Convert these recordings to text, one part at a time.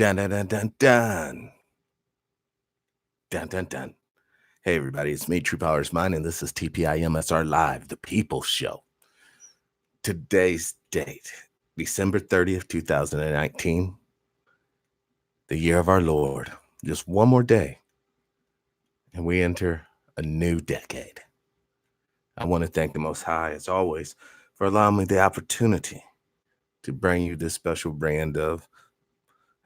Dun dun dun dun dun. Dun dun dun. Hey everybody, it's me, True Powers Mine, and this is TPIM Live, the People's Show. Today's date, December 30th, 2019, the year of our Lord. Just one more day, and we enter a new decade. I want to thank the Most High, as always, for allowing me the opportunity to bring you this special brand of,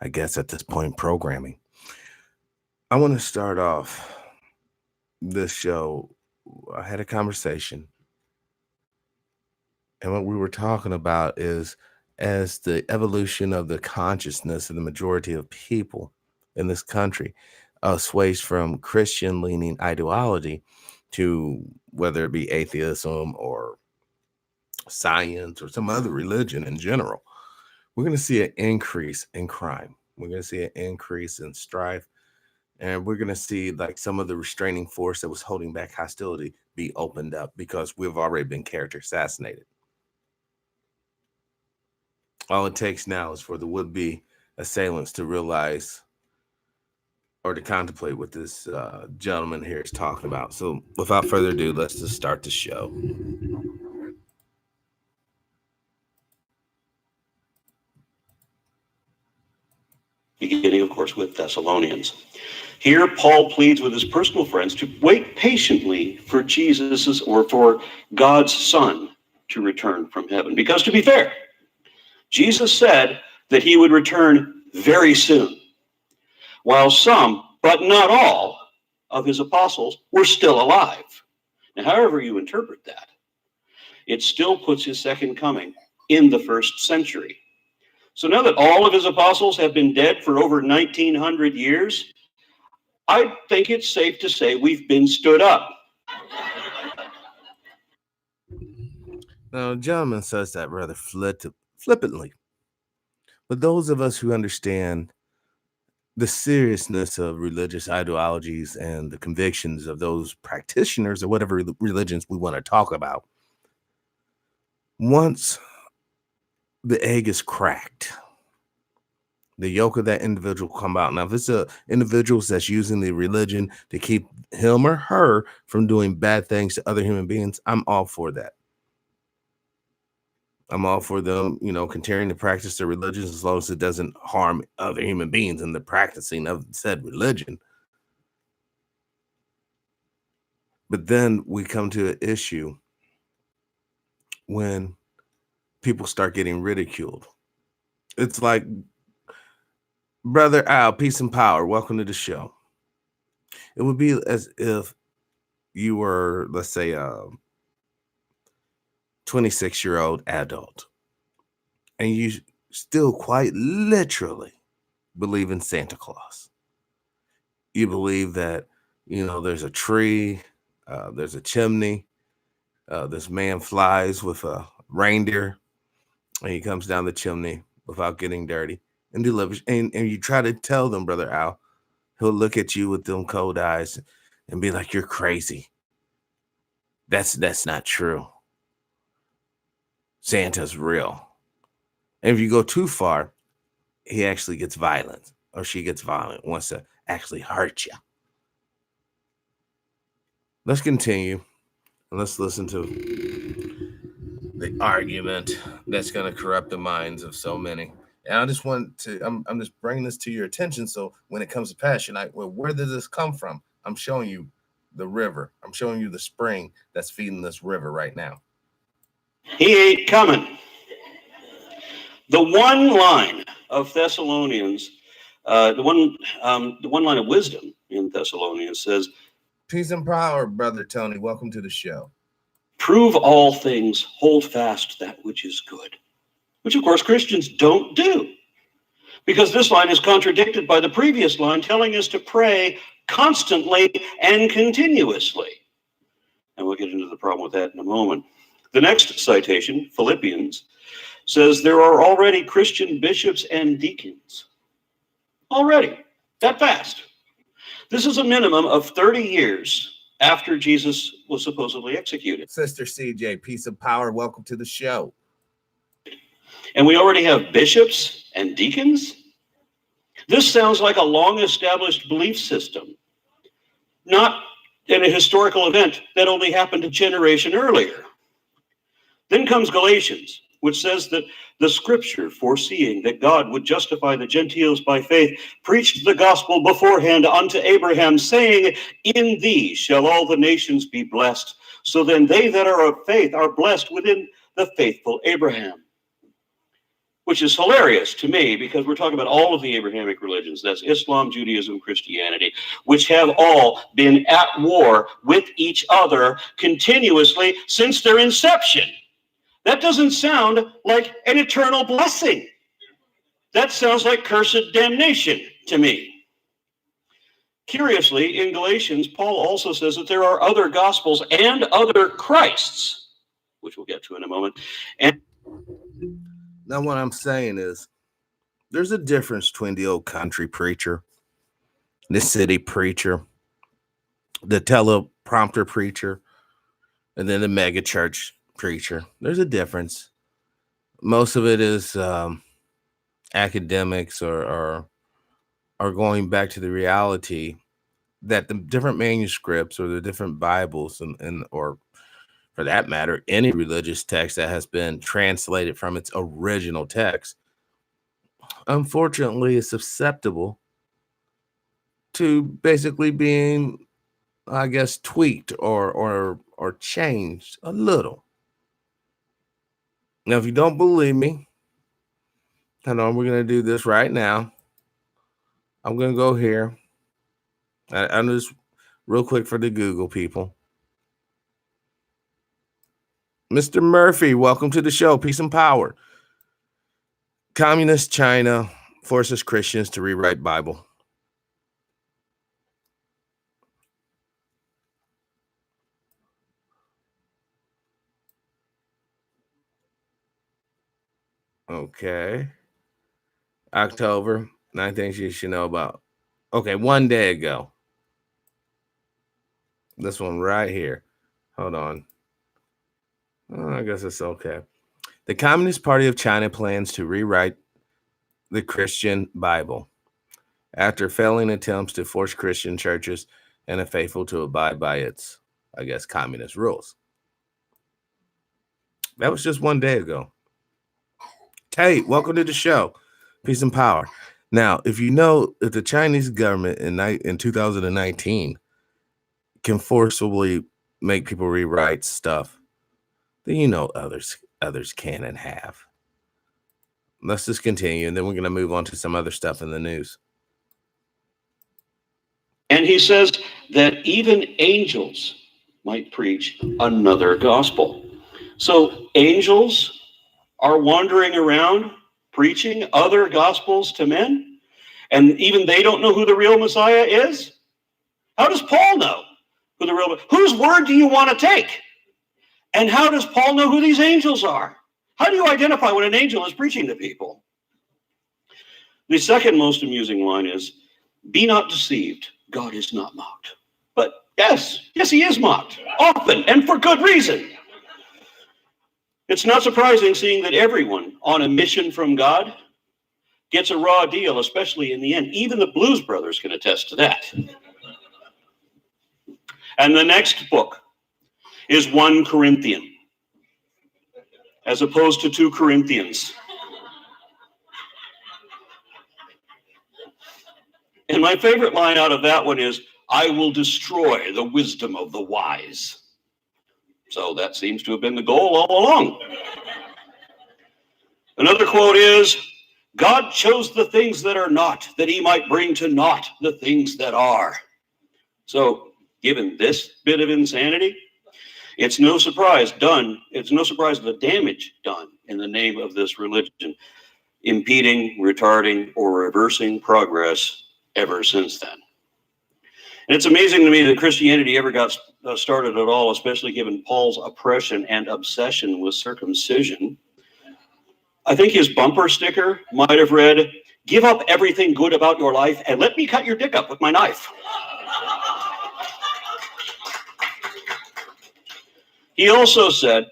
I guess at this point, programming. I want to start off this show. I had a conversation, and what we were talking about is as the evolution of the consciousness of the majority of people in this country sways from Christian leaning ideology to whether it be atheism or science or some other religion in general, we're going to see an increase in crime. We're going to see an increase in strife. And we're going to see like some of the restraining force that was holding back hostility be opened up because we've already been character assassinated. All it takes now is for the would-be assailants to realize or to contemplate what this gentleman here is talking about. So without further ado, let's just start the show. Beginning, of course, with Thessalonians. Here, Paul pleads with his personal friends to wait patiently for Jesus's or for God's Son to return from heaven. Because to be fair, Jesus said that he would return very soon, while some, but not all, of his apostles were still alive. Now, however you interpret that, it still puts his second coming in the first century. So now that all of his apostles have been dead for over 1900 years, I think it's safe to say we've been stood up. Now, the gentleman says that rather flippantly. But those of us who understand the seriousness of religious ideologies and the convictions of those practitioners or whatever religions we want to talk about, once the egg is cracked, the yolk of that individual come out. Now, if it's a individual that's using the religion to keep him or her from doing bad things to other human beings, I'm all for that. I'm all for them, continuing to practice their religions as long as it doesn't harm other human beings in the practicing of said religion. But then we come to an issue when people start getting ridiculed. It's like, Brother Al, peace and power, welcome to the show. It would be as if you were, let's say, a 26-year-old adult, and you still quite literally believe in Santa Claus. You believe that, there's a tree, there's a chimney, this man flies with a reindeer, and he comes down the chimney without getting dirty and delivers. And you try to tell them, Brother Al, he'll look at you with them cold eyes and be like, you're crazy. That's not true. Santa's real. And if you go too far, he actually gets violent, or she gets violent, wants to actually hurt you. Let's continue, and let's listen to the argument that's going to corrupt the minds of so many. And I just want to, I'm just bringing this to your attention, so when it comes to pass, you're like, well, where did this come from? I'm showing you the river. I'm showing you the spring that's feeding this river right now. He ain't coming. The one line of Thessalonians, the one line of wisdom in Thessalonians says, peace and power, Brother Tony. Welcome to the show. Prove all things, hold fast that which is good, which of course Christians don't do, because this line is contradicted by the previous line telling us to pray constantly and continuously. And we'll get into the problem with that in a moment. The next citation, Philippians, says there are already Christian bishops and deacons. Already, that fast. This is a minimum of 30 years after Jesus was supposedly executed. Sister CJ, peace and power, welcome to the show. And we already have bishops and deacons? This sounds like a long-established belief system, not in a historical event that only happened a generation earlier. Then comes Galatians, which says that the scripture, foreseeing that God would justify the Gentiles by faith, preached the gospel beforehand unto Abraham, saying, in thee shall all the nations be blessed. So then they that are of faith are blessed within the faithful Abraham. Which is hilarious to me, because we're talking about all of the Abrahamic religions. That's Islam, Judaism, Christianity, which have all been at war with each other continuously since their inception. That doesn't sound like an eternal blessing. That sounds like cursed damnation to me. Curiously, in Galatians, Paul also says that there are other gospels and other Christs, which we'll get to in a moment. And now, what I'm saying is, there's a difference between the old country preacher, the city preacher, the teleprompter preacher, and then the mega church preacher. There's a difference. Most of it is academics or going back to the reality that the different manuscripts or the different Bibles and or for that matter, any religious text that has been translated from its original text, unfortunately, is susceptible to basically being, I guess, tweaked or changed a little. Now, if you don't believe me, hold on, we're going to do this right now. I'm going to go here. I'm just real quick for the Google people. Mr. Murphy, welcome to the show. Peace and power. Communist China forces Christians to rewrite Bible. Okay. October, 9 things you should know about. Okay, 1 day ago. This one right here. Hold on. Oh, I guess it's okay. The Communist Party of China plans to rewrite the Christian Bible after failing attempts to force Christian churches and the faithful to abide by its, I guess, communist rules. That was just 1 day ago. Tate, welcome to the show. Peace and power. Now, if you know, if the Chinese government in 2019 can forcibly make people rewrite stuff, then you know others can and have. Let's just continue, and then we're going to move on to some other stuff in the news. And he says that even angels might preach another gospel. So angels are wandering around preaching other gospels to men, and even they don't know who the real Messiah is? How does Paul know who the real? Whose word do you want to take? And how does Paul know who these angels are? How do you identify when an angel is preaching to people? The second most amusing line is, be not deceived, God is not mocked. But yes, he is mocked, often, and for good reason. It's not surprising seeing that everyone on a mission from God gets a raw deal, especially in the end. Even the Blues Brothers can attest to that. And the next book is 1 Corinthian, as opposed to 2 Corinthians. And my favorite line out of that one is, I will destroy the wisdom of the wise. So that seems to have been the goal all along. Another quote is, God chose the things that are not, that he might bring to naught the things that are. So given this bit of insanity, it's no surprise the damage done in the name of this religion, impeding, retarding, or reversing progress ever since then. And it's amazing to me that Christianity ever got started at all, especially given Paul's oppression and obsession with circumcision. I think his bumper sticker might have read, give up everything good about your life and let me cut your dick up with my knife. He also said,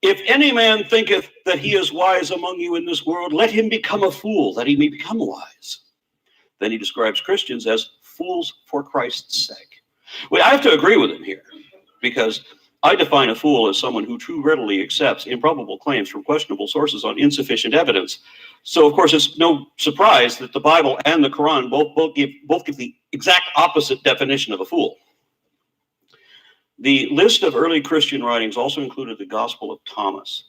if any man thinketh that he is wise among you in this world, let him become a fool, that he may become wise. Then he describes Christians as fools for Christ's sake. Well, I have to agree with him here, because I define a fool as someone who too readily accepts improbable claims from questionable sources on insufficient evidence. So, of course, it's no surprise that the Bible and the Quran both give the exact opposite definition of a fool. The list of early Christian writings also included the Gospel of Thomas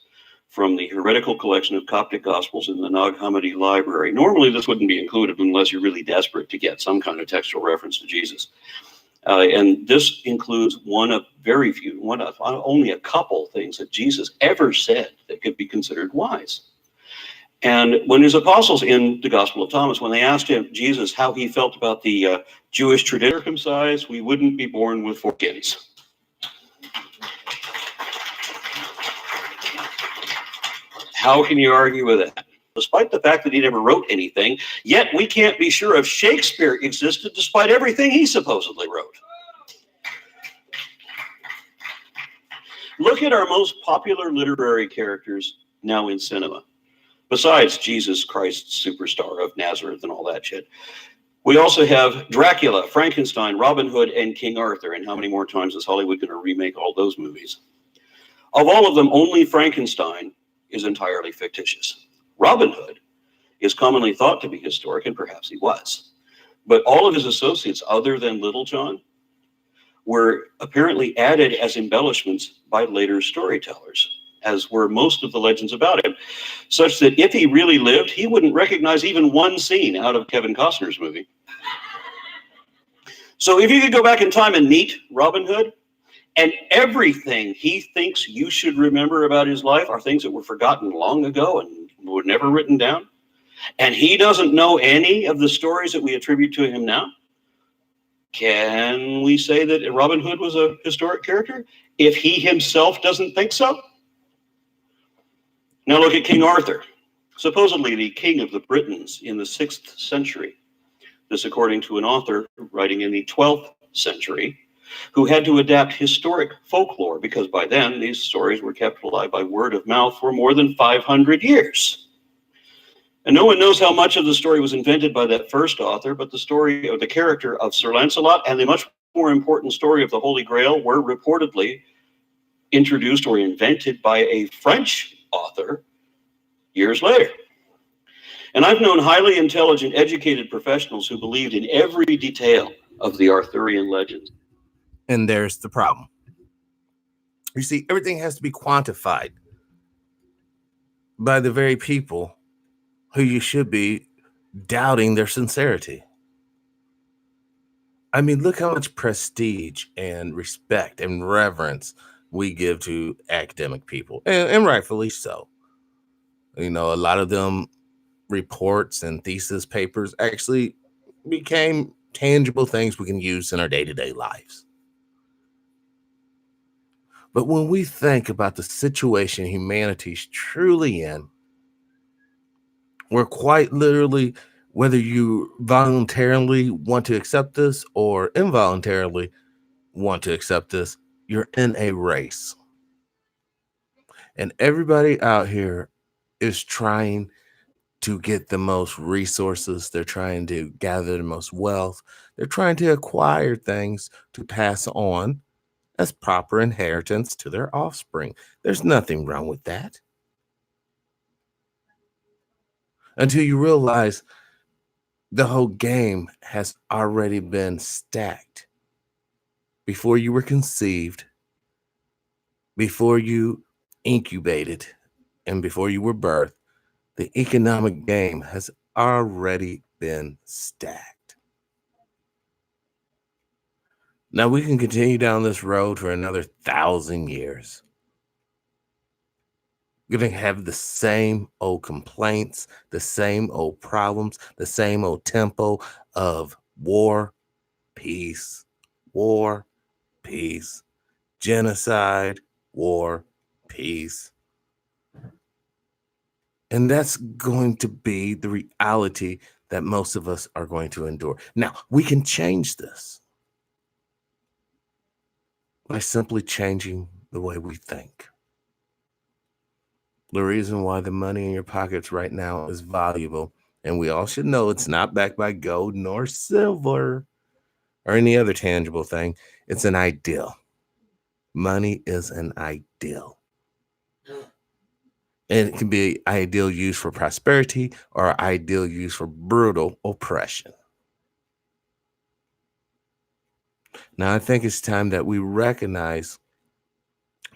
from the heretical collection of Coptic Gospels in the Nag Hammadi Library. Normally, this wouldn't be included unless you're really desperate to get some kind of textual reference to Jesus. And this includes one of very few, only a couple things that Jesus ever said that could be considered wise. And when his apostles in the Gospel of Thomas, when they asked him, Jesus, how he felt about the Jewish tradition, circumcised, we wouldn't be born with foreskins. How can you argue with that? Despite the fact that he never wrote anything, yet we can't be sure if Shakespeare existed despite everything he supposedly wrote. Look at our most popular literary characters now in cinema, besides Jesus Christ, superstar of Nazareth and all that shit. We also have Dracula, Frankenstein, Robin Hood, and King Arthur. And how many more times is Hollywood going to remake all those movies? Of all of them, only Frankenstein is entirely fictitious. Robin Hood is commonly thought to be historic, and perhaps he was. But all of his associates, other than Little John, were apparently added as embellishments by later storytellers, as were most of the legends about him, such that if he really lived, he wouldn't recognize even one scene out of Kevin Costner's movie. So if you could go back in time and meet Robin Hood, and everything he thinks you should remember about his life are things that were forgotten long ago and were never written down, and he doesn't know any of the stories that we attribute to him now, can we say that Robin Hood was a historic character if he himself doesn't think so? Now look at King Arthur, supposedly the king of the Britons in the 6th century. This according to an author writing in the 12th century, who had to adapt historic folklore, because by then these stories were kept alive by word of mouth for more than 500 years. And no one knows how much of the story was invented by that first author, but the story of the character of Sir Lancelot and the much more important story of the Holy Grail were reportedly introduced or invented by a French author years later. And I've known highly intelligent, educated professionals who believed in every detail of the Arthurian legends. And there's the problem. You see, everything has to be quantified by the very people who you should be doubting their sincerity. I mean, look how much prestige and respect and reverence we give to academic people, and rightfully so. You know, a lot of them reports and thesis papers actually became tangible things we can use in our day-to-day lives. But when we think about the situation humanity's truly in, we're quite literally, whether you voluntarily want to accept this or involuntarily want to accept this, you're in a race. And everybody out here is trying to get the most resources. They're trying to gather the most wealth. They're trying to acquire things to pass on as proper inheritance to their offspring. There's nothing wrong with that. Until you realize the whole game has already been stacked. Before you were conceived, before you incubated, and before you were birthed, the economic game has already been stacked. Now we can continue down this road for another 1,000 years. We're going to have the same old complaints, the same old problems, the same old tempo of war, peace, genocide, war, peace. And that's going to be the reality that most of us are going to endure. Now, we can change this by simply changing the way we think. The reason why the money in your pockets right now is valuable And we all should know it's not backed by gold nor silver or any other tangible thing. It's an ideal. Money is an ideal. And it can be ideal used for prosperity or ideal used for brutal oppression. Now, I think it's time that we recognize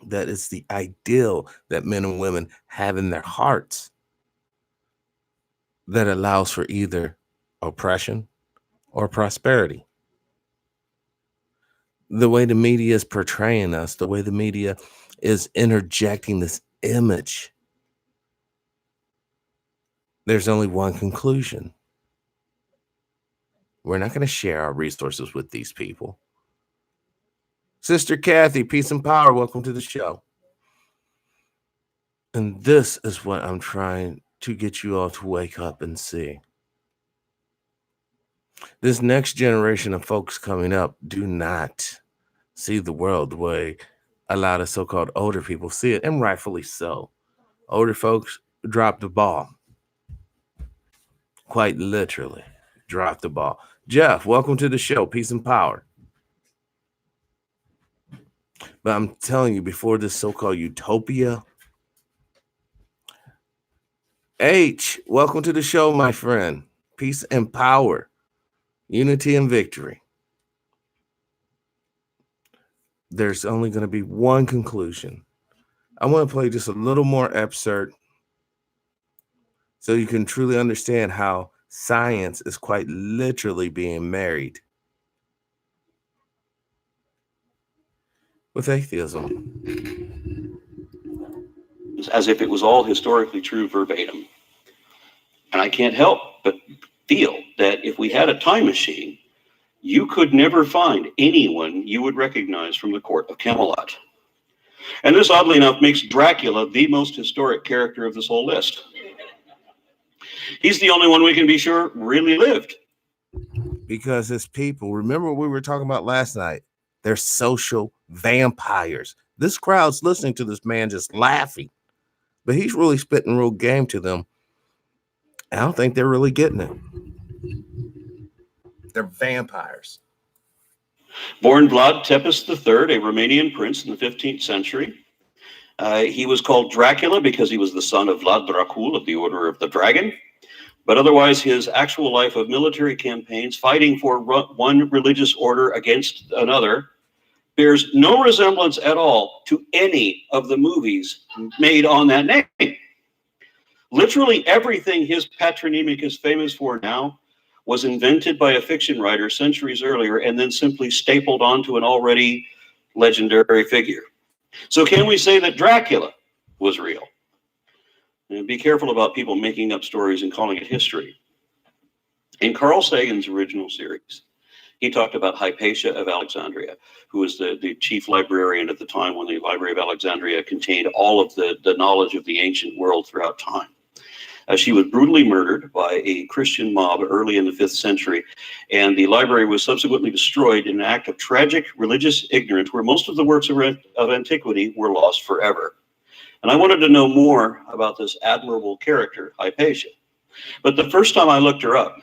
that it's the ideal that men and women have in their hearts that allows for either oppression or prosperity. The way the media is portraying us, the way the media is interjecting this image, there's only one conclusion. We're not going to share our resources with these people. Sister Kathy, peace and power. Welcome to the show. And this is what I'm trying to get you all to wake up and see. This next generation of folks coming up do not see the world the way a lot of so-called older people see it, and rightfully so. Older folks dropped the ball. Quite literally, dropped the ball. Jeff, welcome to the show. Peace and power. But I'm telling you, before this so-called utopia, H, welcome to the show, my friend. Peace and power, unity and victory. There's only going to be one conclusion. I want to play just a little more excerpt so you can truly understand how science is quite literally being married with atheism. As if it was all historically true verbatim. And I can't help but feel that if we had a time machine, you could never find anyone you would recognize from the court of Camelot. And this, oddly enough, makes Dracula the most historic character of this whole list. He's the only one we can be sure really lived. Because his people, remember what we were talking about last night? They're social vampires. This crowd's listening to this man just laughing, but he's really spitting real game to them. I don't think they're really getting it. They're vampires. Born Vlad Tepes III, a Romanian prince in the 15th century. He was called Dracula because he was the son of Vlad Dracul of the Order of the Dragon. But otherwise, his actual life of military campaigns, fighting for one religious order against another, bears no resemblance at all to any of the movies made on that name. Literally everything his patronymic is famous for now was invented by a fiction writer centuries earlier and then simply stapled onto an already legendary figure. So can we say that Dracula was real? And be careful about people making up stories and calling it history. In Carl Sagan's original series, he talked about Hypatia of Alexandria, who was the chief librarian at the time when the Library of Alexandria contained all of the knowledge of the ancient world throughout time. She was brutally murdered by a Christian mob early in the 5th century, and the library was subsequently destroyed in an act of tragic religious ignorance where most of the works of antiquity were lost forever. And I wanted to know more about this admirable character, Hypatia. But the first time I looked her up,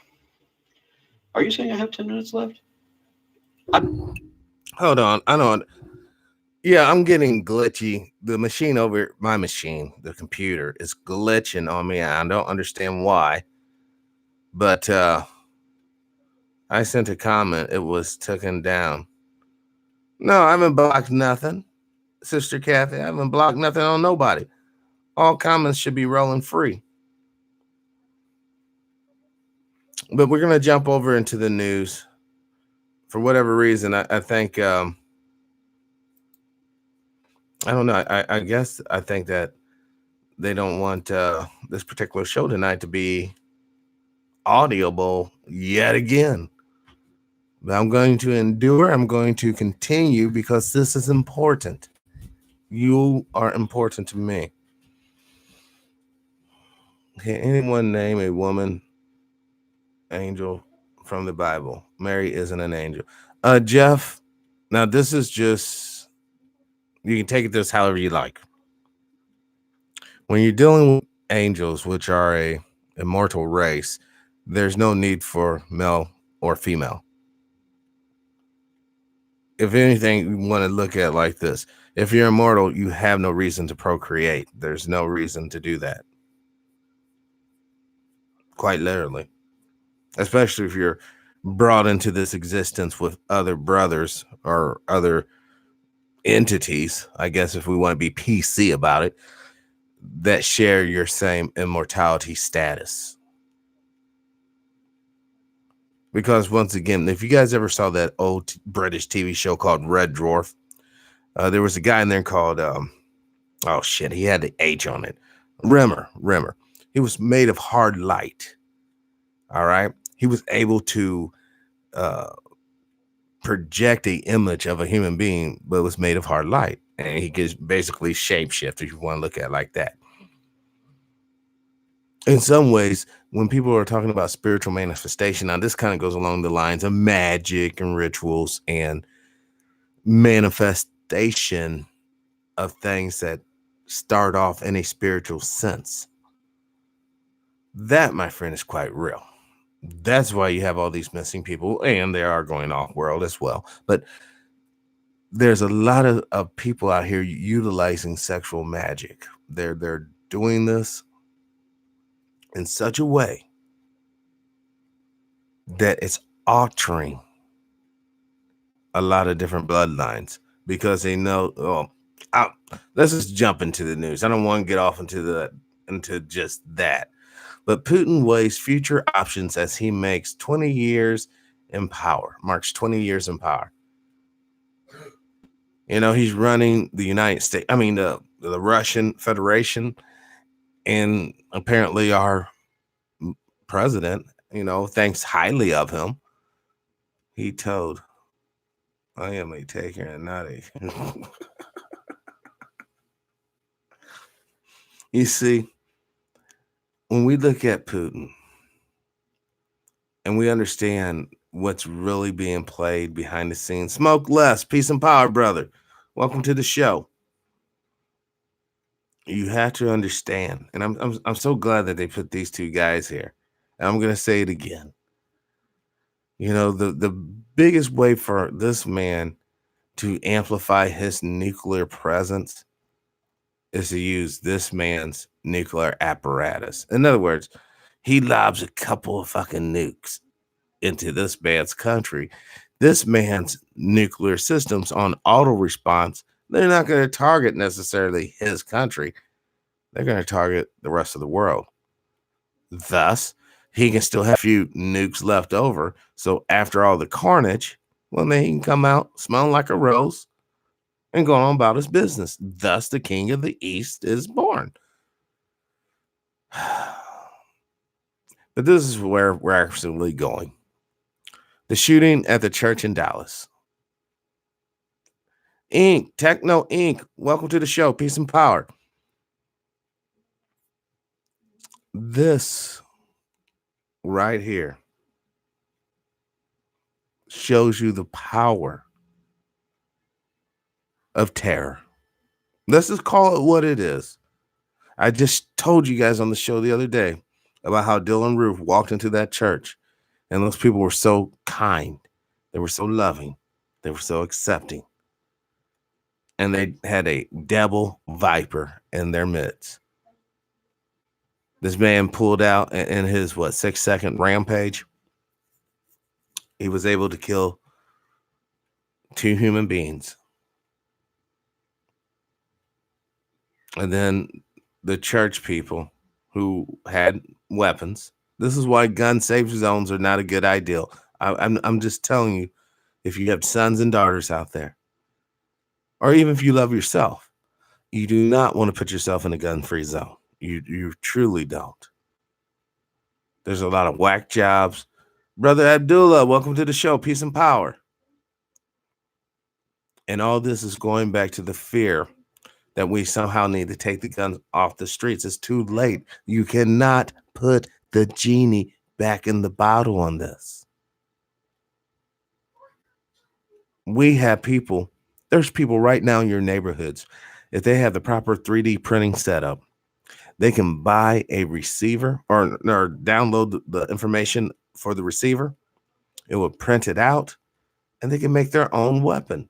are you saying I have 10 minutes left? Hold on. I know. Yeah, I'm getting glitchy. The machine over my machine, the computer, is glitching on me. I don't understand why. But I sent a comment. It was taken down. No, I haven't blocked nothing. Sister Kathy, I haven't blocked nothing on nobody. All comments should be rolling free. But we're going to jump over into the news. For whatever reason, I think, I don't know. I guess I think that they don't want this particular show tonight to be audible yet again. But I'm going to endure. I'm going to continue because this is important. You are important to me. Can anyone name a woman angel from the Bible? Mary isn't an angel. Jeff, now this is just, you can take it this however you like. When you're dealing with angels, which are a immortal race, there's no need for male or female. If anything, you want to look at it like this. If you're immortal, you have no reason to procreate. There's no reason to do that. Quite literally. Especially if you're brought into this existence with other brothers or other entities, I guess, if we want to be PC about it, that share your same immortality status. Because once again, if you guys ever saw that old British TV show called Red Dwarf, there was a guy in there called oh shit, he had the H on it. Rimmer. He was made of hard light. All right. He was able to uh, project a image of a human being, but it was made of hard light. And he could basically shapeshift, if you want to look at it like that. In some ways, when people are talking about spiritual manifestation, now this kind of goes along the lines of magic and rituals and manifestation of things that start off in a spiritual sense. That, my friend, is quite real. That's why you have all these missing people, and they are going off world as well. But there's a lot of people out here utilizing sexual magic. They're doing this in such a way that it's altering a lot of different bloodlines because they know. Let's just jump into the news. I don't want to get off into just that. But Putin weighs future options as he makes 20 years in power. Marks 20 years in power. You know, he's running the United States. I mean, the Russian Federation, and apparently our president, you know, thinks highly of him. He told, "I am a taker and not a." You see, when we look at Putin and we understand what's really being played behind the scenes, smoke less, peace and power, brother. Welcome to the show. You have to understand, and I'm so glad that they put these two guys here. And I'm gonna say it again. You know, the biggest way for this man to amplify his nuclear presence is to use this man's nuclear apparatus. In other words, he lobs a couple of fucking nukes into this man's country. This man's nuclear systems on auto response, they're not going to target necessarily his country. They're going to target the rest of the world. Thus, he can still have a few nukes left over. So after all the carnage, well, then he can come out smelling like a rose and go on about his business. Thus, the king of the East is born. But this is where we're actually going. The shooting at the church in Dallas. Techno Inc. Welcome to the show. Peace and power. This right here shows you the power of terror. Let's just call it what it is. I just told you guys on the show the other day about how Dylan Roof walked into that church, and those people were so kind. They were so loving. They were so accepting. And they had a devil viper in their midst. This man pulled out in his 6-second rampage. He was able to kill 2 human beings. And then the church people who had weapons. This is why gun safe zones are not a good idea. I'm just telling you, if you have sons and daughters out there, or even if you love yourself, you do not want to put yourself in a gun-free zone. You truly don't. There's a lot of whack jobs. Brother Abdullah, welcome to the show. Peace and power. And all this is going back to the fear that we somehow need to take the guns off the streets. It's too late. You cannot put the genie back in the bottle on this. We have people, there's people right now in your neighborhoods, if they have the proper 3D printing setup, They can buy a receiver or download the information for the receiver. It will print it out, and they can make their own weapon.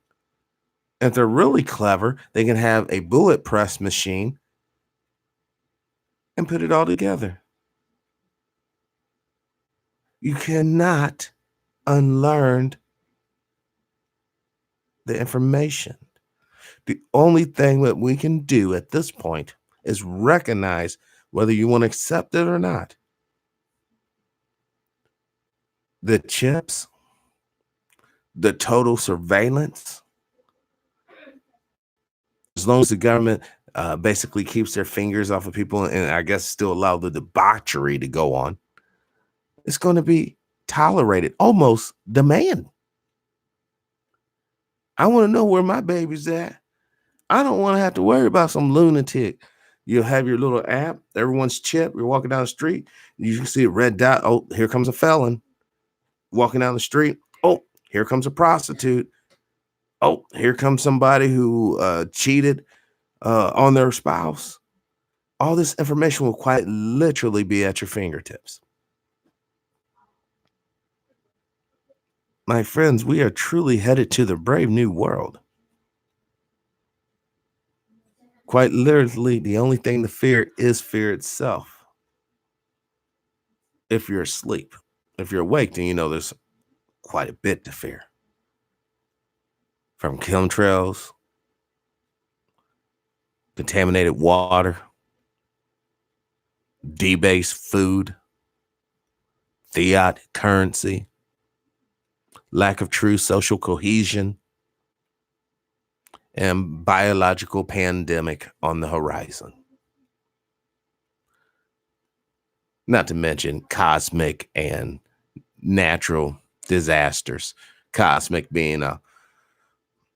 If they're really clever, they can have a bullet press machine and put it all together. You cannot unlearn the information. The only thing that we can do at this point is recognize whether you want to accept it or not. The chips, the total surveillance, as long as the government basically keeps their fingers off of people and I guess still allow the debauchery to go on, it's going to be tolerated, almost demand. I want to know where my baby's at. I don't want to have to worry about some lunatic. You'll have your little app, everyone's chip. You're walking down the street, you can see a red dot. Oh, here comes a felon walking down the street. Oh, here comes a prostitute. Oh, here comes somebody who cheated on their spouse. All this information will quite literally be at your fingertips. My friends, we are truly headed to the brave new world. Quite literally, the only thing to fear is fear itself. If you're asleep, if you're awake, then you know there's quite a bit to fear. From chemtrails, contaminated water, debased food, fiat currency, lack of true social cohesion, and biological pandemic on the horizon. Not to mention cosmic and natural disasters. Cosmic being a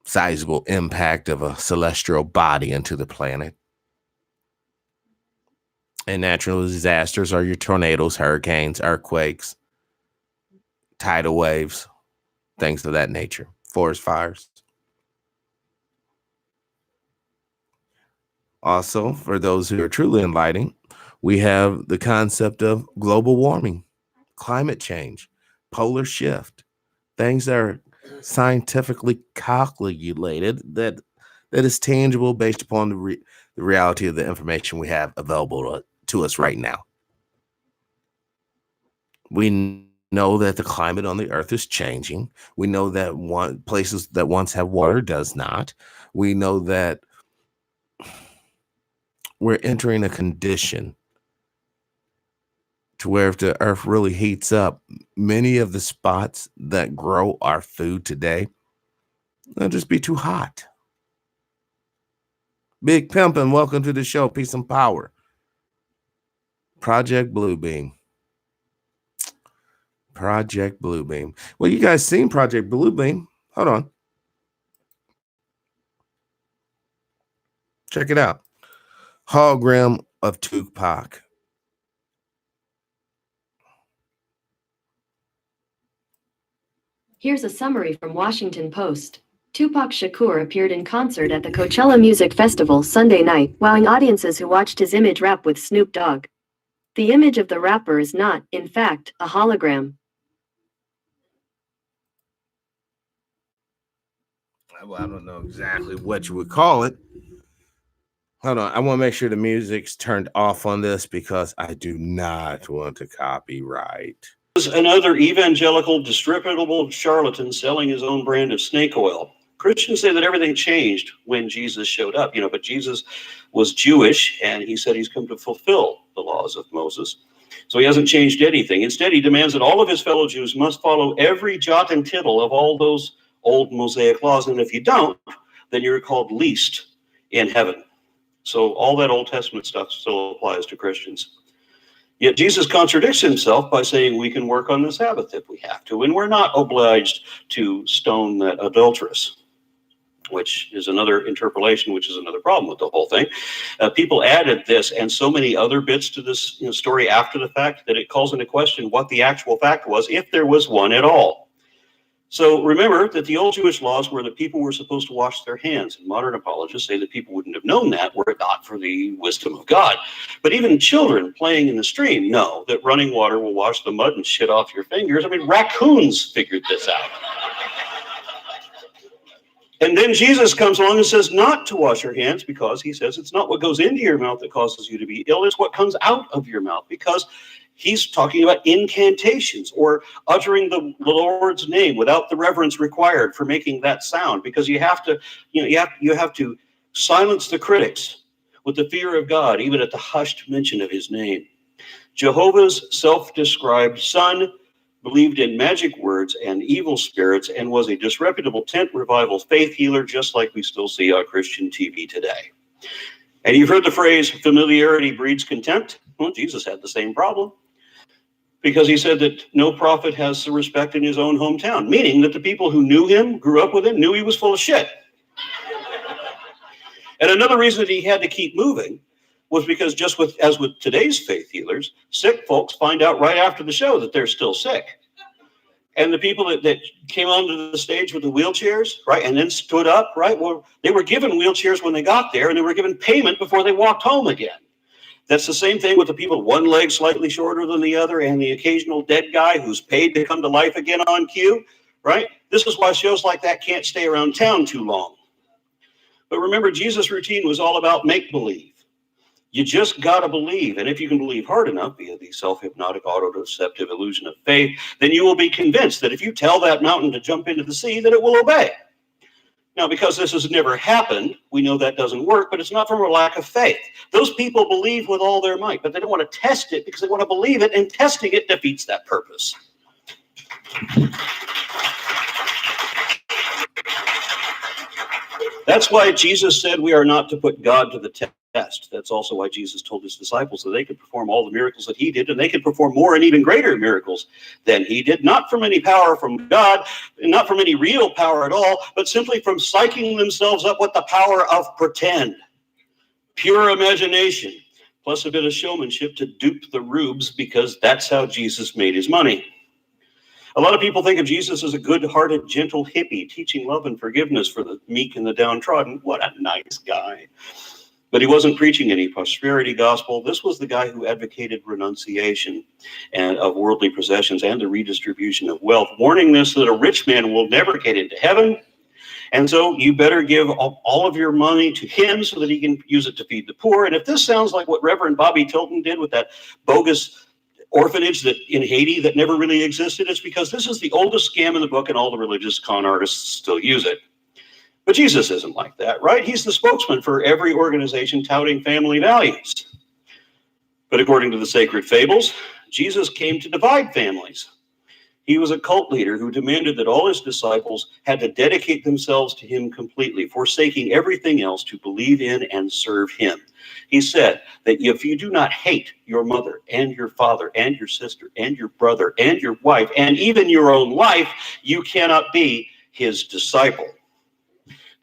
sizable impact of a celestial body into the planet. And natural disasters are your tornadoes, hurricanes, earthquakes, tidal waves, things of that nature, forest fires. Also, for those who are truly enlightened, we have the concept of global warming, climate change, polar shift, things that are scientifically calculated that is tangible based upon the reality of the information we have available to us right now. We know that the climate on the earth is changing. We know that places that once have water does not. We know that we're entering a condition to where if the earth really heats up, many of the spots that grow our food today, they'll just be too hot. Big Pimpin', welcome to the show. Peace and power. Project Bluebeam. Project Bluebeam. Well, you guys seen Project Bluebeam. Hold on. Check it out. Hologram of Tupac. Here's a summary from Washington Post. Tupac Shakur appeared in concert at the Coachella Music Festival Sunday night, wowing audiences who watched his image rap with Snoop Dogg. The image of the rapper is not, in fact, a hologram. Well, I don't know exactly what you would call it. Hold on. I want to make sure the music's turned off on this because I do not want to copyright. Another evangelical, disreputable charlatan selling his own brand of snake oil. Christians say that everything changed when Jesus showed up, but Jesus was Jewish and he said he's come to fulfill the laws of Moses. So he hasn't changed anything. Instead, he demands that all of his fellow Jews must follow every jot and tittle of all those old Mosaic laws. And if you don't, then you're called least in heaven. So all that Old Testament stuff still applies to Christians. Yet Jesus contradicts himself by saying we can work on the Sabbath if we have to, and we're not obliged to stone that adulteress, which is another interpolation, which is another problem with the whole thing. People added this and so many other bits to this story after the fact that it calls into question what the actual fact was, if there was one at all. So remember that the old Jewish laws were that people were supposed to wash their hands. And modern apologists say that people wouldn't have known that were it not for the wisdom of God. But even children playing in the stream know that running water will wash the mud and shit off your fingers. I mean, raccoons figured this out. And then Jesus comes along and says not to wash your hands, because he says it's not what goes into your mouth that causes you to be ill, it's what comes out of your mouth. Because he's talking about incantations or uttering the Lord's name without the reverence required for making that sound, because you have to, you have to silence the critics with the fear of God, even at the hushed mention of his name. Jehovah's self-described son believed in magic words and evil spirits and was a disreputable tent revival faith healer, just like we still see on Christian TV today. And you've heard the phrase, familiarity breeds contempt. Well, Jesus had the same problem, because he said that no prophet has the respect in his own hometown, meaning that the people who knew him, grew up with him, knew he was full of shit. And another reason that he had to keep moving was because, just as with today's faith healers, sick folks find out right after the show that they're still sick. And the people that came onto the stage with the wheelchairs, right, and then stood up, right, well, they were given wheelchairs when they got there, and they were given payment before they walked home again. That's the same thing with the people, one leg slightly shorter than the other, and the occasional dead guy who's paid to come to life again on cue, right? This is why shows like that can't stay around town too long. But remember, Jesus' routine was all about make-believe. You just got to believe. And if you can believe hard enough via the self-hypnotic, auto-deceptive illusion of faith, then you will be convinced that if you tell that mountain to jump into the sea, that it will obey. Now, because this has never happened, we know that doesn't work, but it's not from a lack of faith. Those people believe with all their might, but they don't want to test it because they want to believe it, and testing it defeats that purpose. That's why Jesus said we are not to put God to the test. That's also why Jesus told his disciples that they could perform all the miracles that he did, and they could perform more and even greater miracles than he did, not from any power from God, and not from any real power at all, but simply from psyching themselves up with the power of pretend. Pure imagination, plus a bit of showmanship to dupe the rubes, because that's how Jesus made his money. A lot of people think of Jesus as a good-hearted, gentle hippie, teaching love and forgiveness for the meek and the downtrodden. What a nice guy. But he wasn't preaching any prosperity gospel. This was the guy who advocated renunciation and of worldly possessions and the redistribution of wealth, warning us that a rich man will never get into heaven. And so you better give all of your money to him so that he can use it to feed the poor. And if this sounds like what Reverend Bobby Tilton did with that bogus orphanage that in Haiti that never really existed, it's because this is the oldest scam in the book, and all the religious con artists still use it. But Jesus isn't like that, right? He's the spokesman for every organization touting family values. But according to the sacred fables, Jesus came to divide families. He was a cult leader who demanded that all his disciples had to dedicate themselves to him completely, forsaking everything else to believe in and serve him. He said that if you do not hate your mother and your father and your sister and your brother and your wife and even your own life, you cannot be his disciple.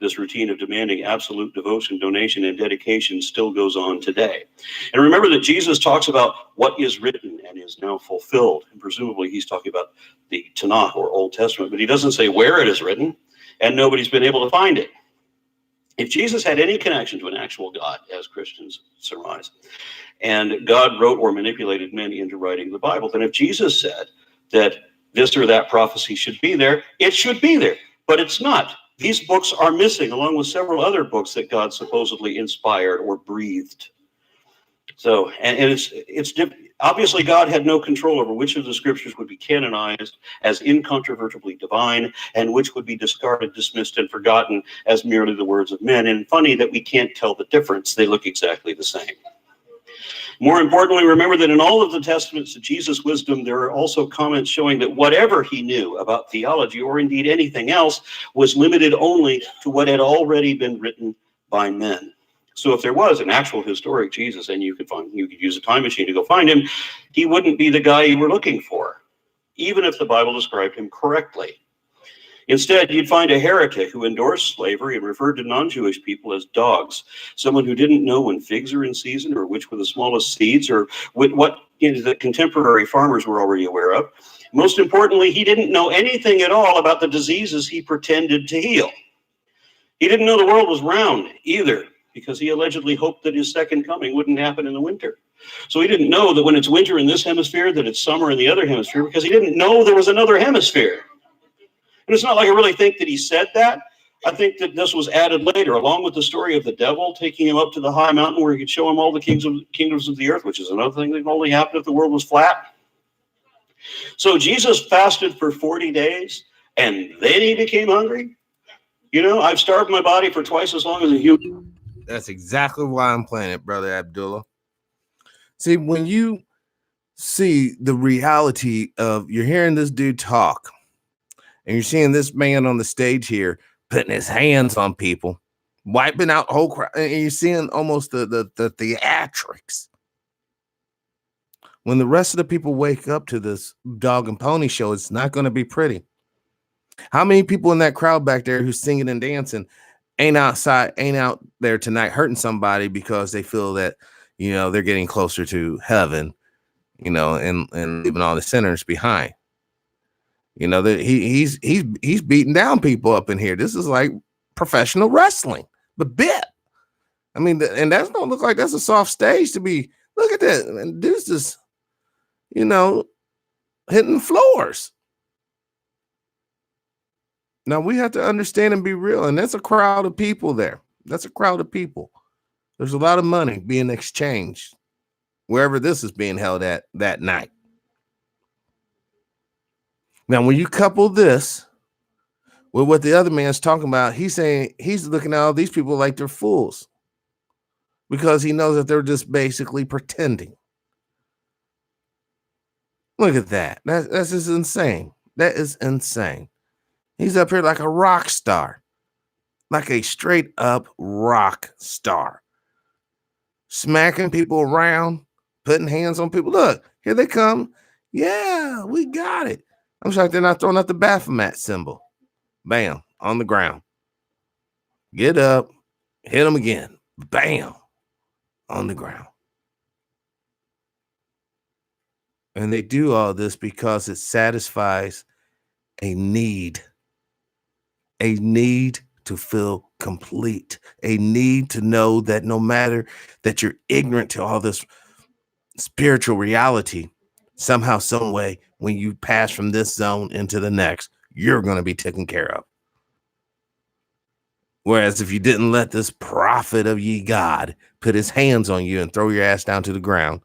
This routine of demanding absolute devotion, donation, and dedication still goes on today. And remember that Jesus talks about what is written and is now fulfilled. And presumably he's talking about the Tanakh or Old Testament, but he doesn't say where it is written, and nobody's been able to find it. If Jesus had any connection to an actual God, as Christians surmise, and God wrote or manipulated men into writing the Bible, then if Jesus said that this or that prophecy should be there, it should be there, but it's not. These books are missing, along with several other books that God supposedly inspired or breathed. So, and it's obviously God had no control over which of the scriptures would be canonized as incontrovertibly divine and which would be discarded, dismissed, and forgotten as merely the words of men. And funny that we can't tell the difference. They look exactly the same. More importantly, remember that in all of the testaments of Jesus' wisdom, there are also comments showing that whatever he knew about theology, or indeed anything else, was limited only to what had already been written by men. So if there was an actual historic Jesus, and you could use a time machine to go find him, he wouldn't be the guy you were looking for, even if the Bible described him correctly. Instead, you'd find a heretic who endorsed slavery and referred to non-Jewish people as dogs, someone who didn't know when figs are in season or which were the smallest seeds or what the contemporary farmers were already aware of. Most importantly, he didn't know anything at all about the diseases he pretended to heal. He didn't know the world was round either, because he allegedly hoped that his second coming wouldn't happen in the winter. So he didn't know that when it's winter in this hemisphere, that it's summer in the other hemisphere, because he didn't know there was another hemisphere. And it's not like I really think that he said that. I think that this was added later, along with the story of the devil taking him up to the high mountain where he could show him all the kingdoms of the earth, which is another thing that can only happen if the world was flat. So Jesus fasted for 40 days, and then he became hungry. You know, I've starved my body for twice as long as a human. That's exactly why I'm playing it, Brother Abdullah. See, when you see the reality of, you're hearing this dude talk, and you're seeing this man on the stage here putting his hands on people, wiping out the whole crowd, and you're seeing almost the theatrics. When the rest of the people wake up to this dog and pony show, it's not going to be pretty. How many people in that crowd back there who's singing and dancing ain't out there tonight hurting somebody because they feel that, you know, they're getting closer to heaven, you know, and leaving all the sinners behind. You know, that he's beating down people up in here. This is like professional wrestling, but bit. I mean, and that don't look like that's a soft stage to be. Look at that, and dude's just, you know, hitting floors. Now we have to understand and be real, and that's a crowd of people there. That's a crowd of people. There's a lot of money being exchanged wherever this is being held at that night. Now, when you couple this with what the other man's talking about, he's saying he's looking at all these people like they're fools because he knows that they're just basically pretending. Look at that. That's just insane. That is insane. He's up here like a rock star, like a straight up rock star, smacking people around, putting hands on people. Look, here they come. Yeah, we got it. I'm shocked they're not throwing out the Baphomet symbol. Bam, on the ground. Get up, hit them again. Bam, on the ground. And they do all this because it satisfies a need to feel complete, a need to know that no matter that you're ignorant to all this spiritual reality, somehow, some way, when you pass from this zone into the next, you're going to be taken care of. Whereas if you didn't let this prophet of ye God put his hands on you and throw your ass down to the ground,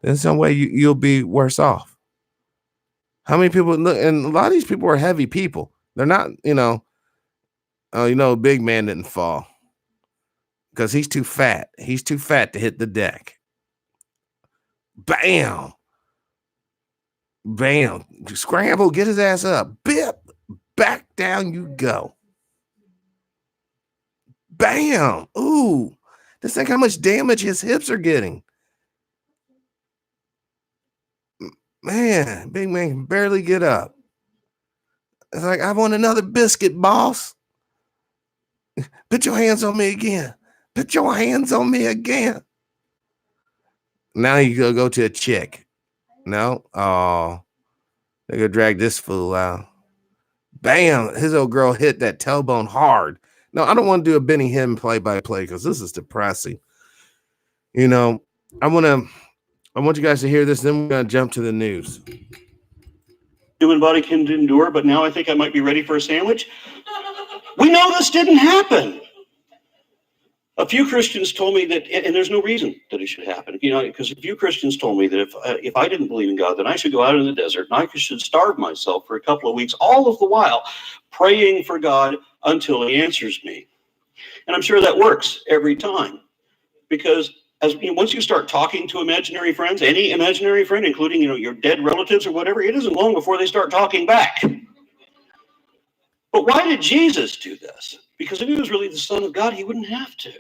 then some way you'll be worse off. How many people look? And a lot of these people are heavy people. They're not, big man didn't fall because he's too fat. He's too fat to hit the deck. Bam. Bam. Scramble, get his ass up. Bip. Back down you go. Bam. Ooh. Just think how much damage his hips are getting. Man, big man can barely get up. It's like, I want another biscuit, boss. Put your hands on me again. Put your hands on me again. Now you go to a chick. No? Oh, they're going to drag this fool out. Bam. His old girl hit that tailbone hard. No, I don't want to do a Benny Hinn play-by-play because this is depressing. You know, I want you guys to hear this, then we're going to jump to the news. Human body can endure, but now I think I might be ready for a sandwich. We know this didn't happen. A few Christians told me that, and there's no reason that it should happen, because a few Christians told me that if I didn't believe in God, then I should go out in the desert and I should starve myself for a couple of weeks, all of the while praying for God until he answers me. And I'm sure that works every time, because once you start talking to imaginary friends, any imaginary friend, including your dead relatives or whatever, it isn't long before they start talking back. But why did Jesus do this? Because if he was really the Son of God, he wouldn't have to,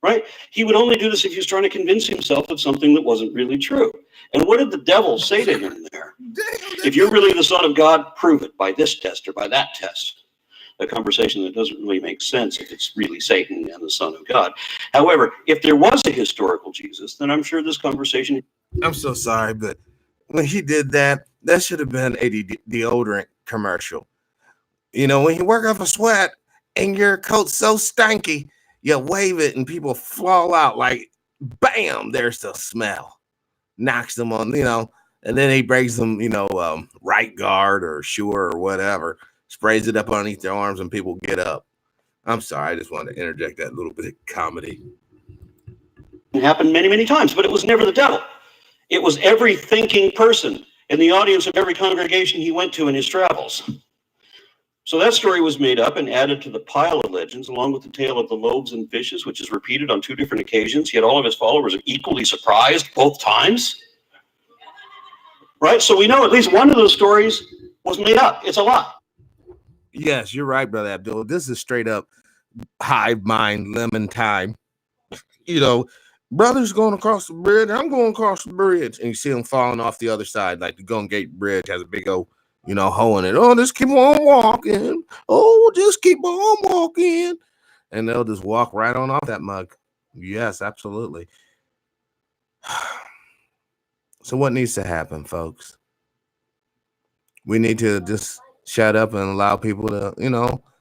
right? He would only do this if he was trying to convince himself of something that wasn't really true. And what did the devil say to him there? If you're really the Son of God, prove it by this test or by that test. a conversation that doesn't really make sense if it's really Satan and the Son of God. However, if there was a historical Jesus, then I'm sure this conversation. I'm so sorry, but when he did that, that should have been a deodorant commercial. You know, when you work off a sweat and your coat's so stanky, you wave it and people fall out like, bam, there's the smell. Knocks them on, and then he breaks them, right guard or sure or whatever, sprays it up underneath their arms and people get up. I'm sorry, I just wanted to interject that little bit of comedy. It happened many, many times, but it was never the devil. It was every thinking person in the audience of every congregation he went to in his travels. So that story was made up and added to the pile of legends, along with the tale of the loaves and fishes, which is repeated on 2 different occasions. Yet all of his followers are equally surprised both times. Right? So we know at least one of those stories was made up. It's a lie. Yes, you're right, Brother Abdul. This is straight up hive mind lemon time. Brother's going across the bridge. I'm going across the bridge. And you see them falling off the other side. Like the Golden Gate Bridge has a big old, hole in it. Oh, just keep on walking. Oh, just keep on walking. And they'll just walk right on off that mug. Yes, absolutely. So what needs to happen, folks? We need to just shut up and allow people to,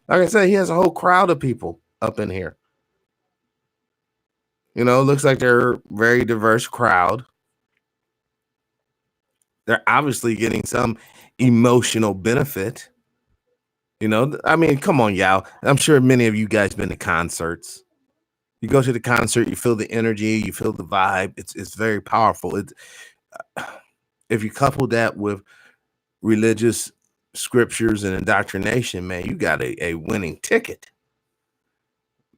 like I said, he has a whole crowd of people up in here. Looks like they're a very diverse crowd. They're obviously getting some emotional benefit. I mean, come on, y'all. I'm sure many of you guys been to concerts. You go to the concert, you feel the energy, you feel the vibe. It's very powerful. If you couple that with religious scriptures and indoctrination, man, you got a winning ticket.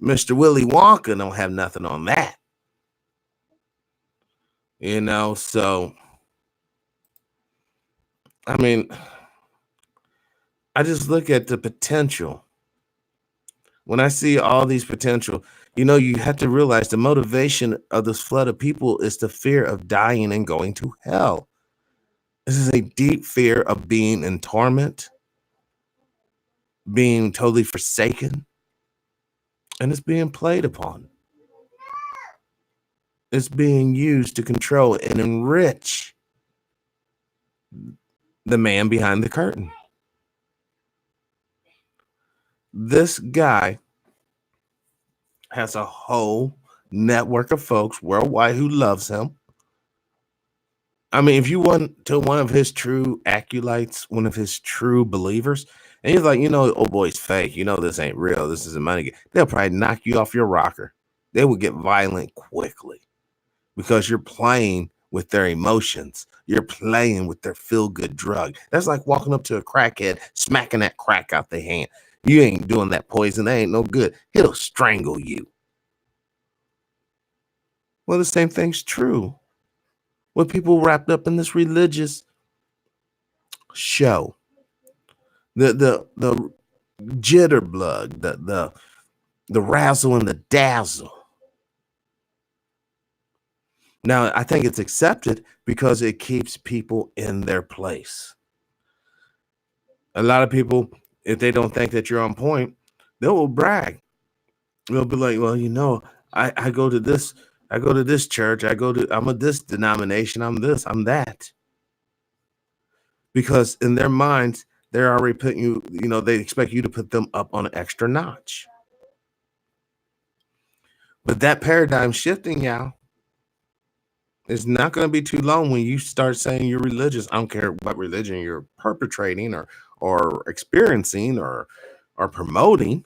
Mr. Willy Wonka don't have nothing on that. So I mean, I just look at the potential. When I see all these potential, you have to realize the motivation of this flood of people is the fear of dying and going to hell. This is a deep fear of being in torment, being totally forsaken, and it's being played upon. It's being used to control and enrich the man behind the curtain. This guy has a whole network of folks worldwide who loves him. I mean, if you went to one of his true acolytes, one of his true believers, and he's like, oh boy, it's fake. This ain't real. This is a money game. They'll probably knock you off your rocker. They will get violent quickly because you're playing with their emotions. You're playing with their feel-good drug. That's like walking up to a crackhead, smacking that crack out their hand. You ain't doing that poison. That ain't no good. He'll strangle you. Well, the same thing's true with people wrapped up in this religious show. The jitterbug, the razzle and the dazzle. Now, I think it's accepted because it keeps people in their place. A lot of people, if they don't think that you're on point, they will brag. They'll be like, well, I go to this church, I'm a this denomination, I'm this, I'm that. Because in their minds, they're already putting you, they expect you to put them up on an extra notch. But that paradigm shifting, y'all, it's not going to be too long when you start saying you're religious. I don't care what religion you're perpetrating or experiencing or promoting,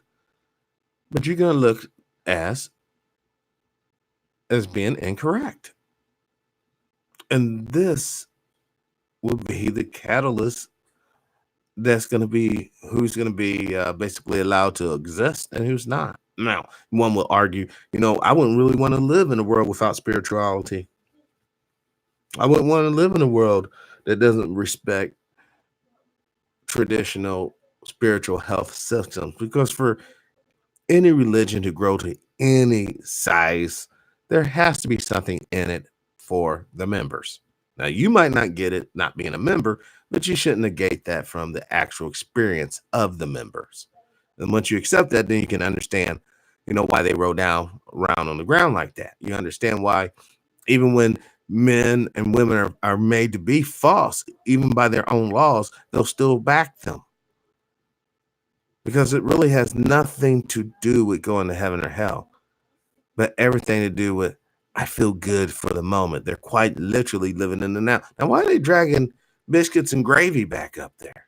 but you're going to look as being incorrect. And this will be the catalyst that's going to be who's going to be basically allowed to exist and who's not. Now, one will argue, I wouldn't really want to live in a world without spirituality. I wouldn't want to live in a world that doesn't respect traditional spiritual health systems, because for any religion to grow to any size, there has to be something in it for the members. Now, you might not get it not being a member, but you shouldn't negate that from the actual experience of the members. And once you accept that, then you can understand, why they roll down around on the ground like that. You understand why, even when men and women are made to be false, even by their own laws, they'll still back them. Because it really has nothing to do with going to heaven or hell, but everything to do with, I feel good for the moment. They're quite literally living in the now. Now, why are they dragging biscuits and gravy back up there?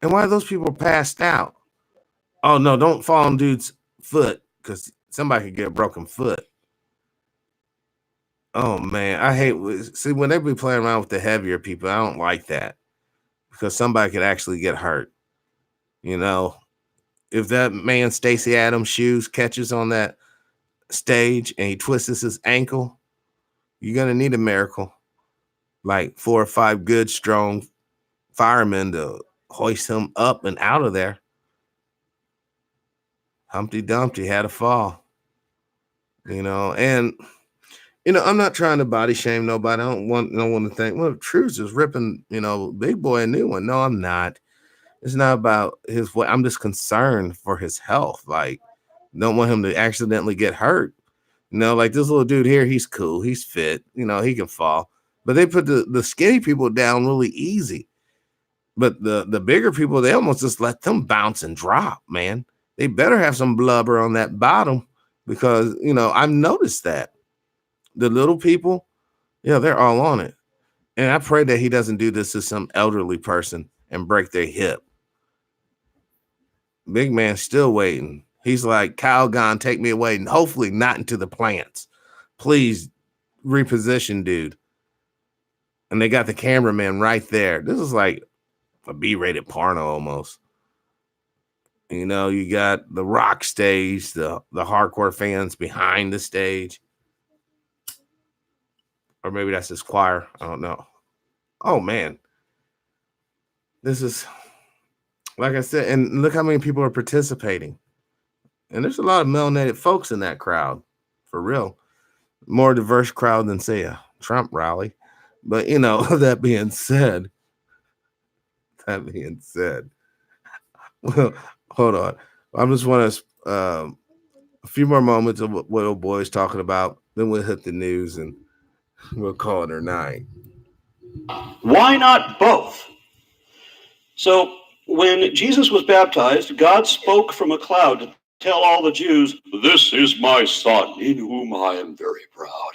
And why are those people passed out? Oh, no, don't fall on dude's foot because somebody could get a broken foot. Oh, man, I hate, see, when they be playing around with the heavier people, I don't like that because somebody could actually get hurt. If that man, Stacey Adams' shoes catches on that stage and he twists his ankle, you're going to need a miracle. Like 4 or 5 good, strong firemen to hoist him up and out of there. Humpty Dumpty had a fall, and I'm not trying to body shame nobody. I don't want no one to think, well, Truce is ripping, Big Boy a new one. No, I'm not. It's not about his way. I'm just concerned for his health. Like, don't want him to accidentally get hurt. Like this little dude here, he's cool, he's fit, he can fall. But they put the skinny people down really easy. But the bigger people, they almost just let them bounce and drop, man. They better have some blubber on that bottom because, I've noticed that. The little people, yeah, they're all on it. And I pray that he doesn't do this to some elderly person and break their hip. Big man's still waiting. He's like, Calgon, take me away. And hopefully not into the plants. Please reposition, dude. And they got the cameraman right there. This is like a B-rated porno almost. You got the rock stage, the hardcore fans behind the stage. Or maybe that's his choir. I don't know. Oh, man. This is, like I said, and look how many people are participating. And there's a lot of melanated folks in that crowd, for real. More diverse crowd than, say, a Trump rally. But, that being said, well, hold on. I just want to a few more moments of what old boy's talking about. Then we'll hit the news and we'll call it our night. Why not both? So when Jesus was baptized, God spoke from a cloud to tell all the Jews, "This is my son, in whom I am very proud."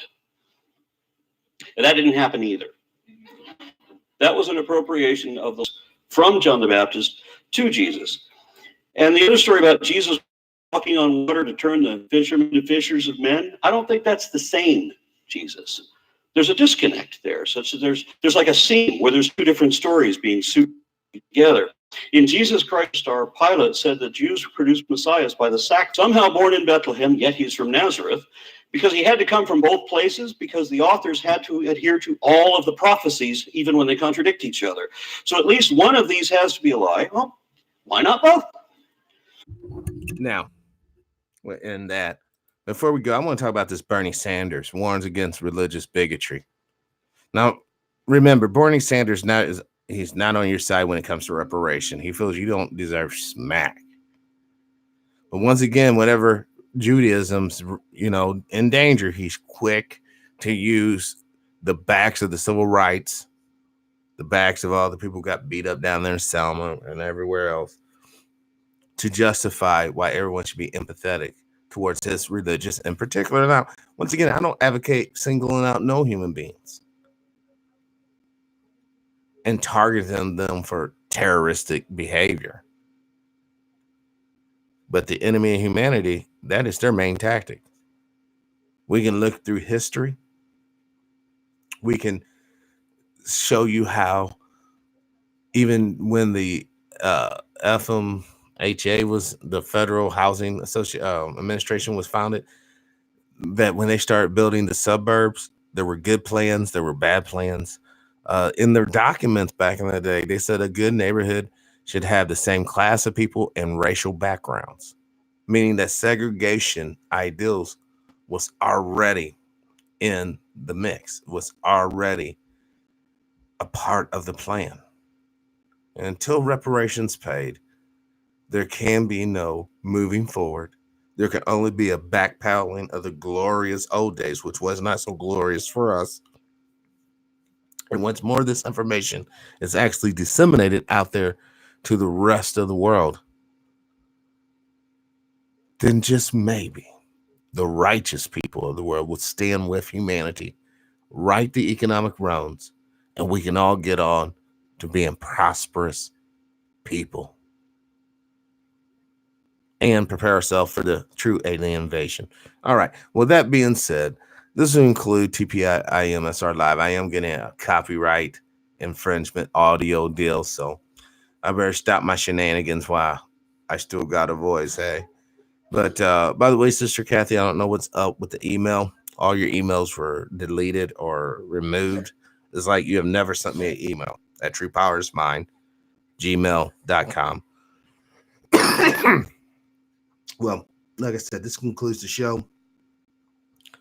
And that didn't happen either. That was an appropriation of the from John the Baptist to Jesus. And the other story about Jesus walking on water to turn the fishermen to fishers of men, I don't think that's the same Jesus. There's a disconnect there. So there's like a scene where there's two different stories being suited together. In Jesus Christ, our Pilate said that Jews produced messiahs by the sack, somehow born in Bethlehem, yet he's from Nazareth, because he had to come from both places, because the authors had to adhere to all of the prophecies, even when they contradict each other. So at least one of these has to be a lie. Well, why not both? Now, in that, before we go, I want to talk about this Bernie Sanders warns against religious bigotry. Now, remember, Bernie Sanders he's not on your side when it comes to reparation. He feels you don't deserve smack. But once again, whenever Judaism's, in danger, he's quick to use the backs of the civil rights, the backs of all the people who got beat up down there in Selma and everywhere else, to justify why everyone should be empathetic towards his religious in particular. Now, once again, I don't advocate singling out no human beings and targeting them for terroristic behavior. But the enemy of humanity, that is their main tactic. We can look through history. We can show you how even when the FMHA was the Federal Housing Administration was founded, that when they started building the suburbs, there were good plans, there were bad plans. In their documents back in the day, they said a good neighborhood should have the same class of people and racial backgrounds, meaning that segregation ideals was already in the mix, was already a part of the plan. And until reparations paid, there can be no moving forward. There can only be a backpedaling of the glorious old days, which was not so glorious for us. And what's more, this information is actually disseminated out there to the rest of the world. Then just maybe the righteous people of the world would stand with humanity, right the economic wrongs, and we can all get on to being prosperous people and prepare ourselves for the true alien invasion. All right. Well, that being said, this will include TPIM Live. I am getting a copyright infringement audio deal, so I better stop my shenanigans while I still got a voice. Hey. But by the way, Sister Kathy, I don't know what's up with the email. All your emails were deleted or removed. It's like you have never sent me an email at truepowersmine@gmail.com. Well, like I said, this concludes the show.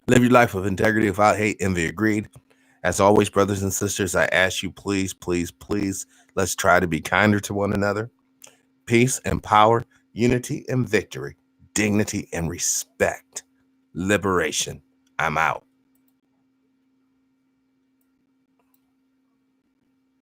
Live your life with integrity, without hate, envy, or greed. As always, brothers and sisters, I ask you, please, please, please, let's try to be kinder to one another. Peace and power, unity and victory, dignity and respect, liberation. I'm out.